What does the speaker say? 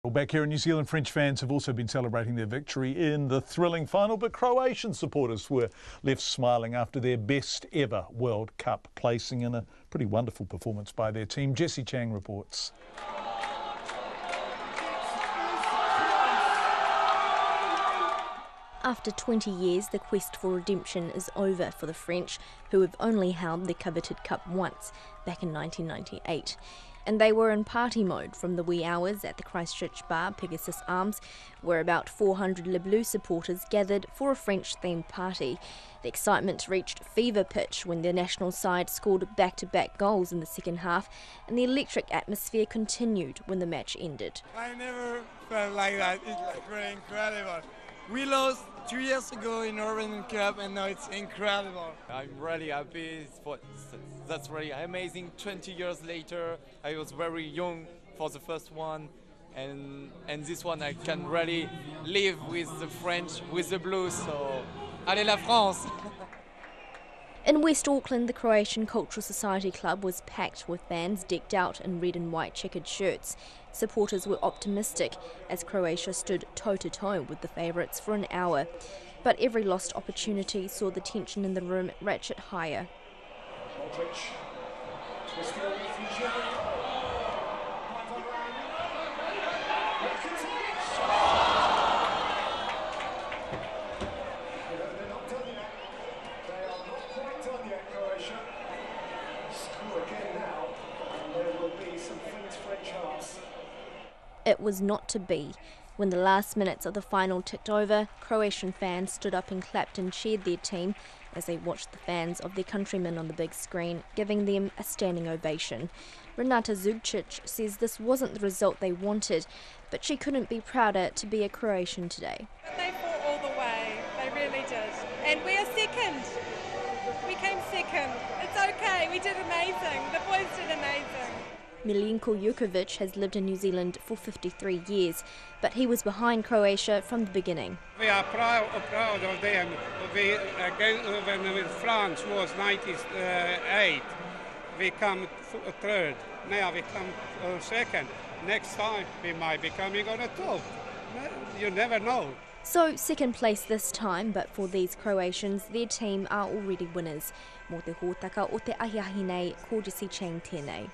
Well, back here in New Zealand, French fans have also been celebrating their victory in the thrilling final, but Croatian supporters were left smiling after their best ever World Cup placing in a pretty wonderful performance by their team. Jessie Chang reports. After 20 years, the quest for redemption is over for the French, who have only held the coveted cup once, back in 1998. And they were in party mode from the wee hours at the Christchurch bar Pegasus Arms, where about 400 Le Bleu supporters gathered for a French-themed party. The excitement reached fever pitch when the national side scored back-to-back goals in the second half, and the electric atmosphere continued when the match ended. I never felt like that. It's really incredible. We lost 2 years ago in Oregon Cup, and now it's incredible. I'm really happy. That's really amazing. 20 years later, I was very young for the first one, and this one I can really live with the French, with the Blues. So, allez la France! In West Auckland, the Croatian Cultural Society Club was packed with fans decked out in red and white checkered shirts. Supporters were optimistic as Croatia stood toe-to-toe with the favourites for an hour. But every lost opportunity saw the tension in the room ratchet higher. It was not to be. When the last minutes of the final ticked over, Croatian fans stood up and clapped and cheered their team as they watched the fans of their countrymen on the big screen, giving them a standing ovation. Renata Zugcic says this wasn't the result they wanted, but she couldn't be prouder to be a Croatian today. They fought all the way, they really did. And we are second. We came second. It's okay, we did amazing. The boys did amazing. Milenko Jukovic has lived in New Zealand for 53 years, but he was behind Croatia from the beginning. We are proud of them. When France was 98, we come third. Now we come second. Next time we might be coming on a top. You never know. So second place this time, but for these Croatians, their team are already winners. Mō te hōtaka o te ahiahi nei, ko Jessie Chang tēnei.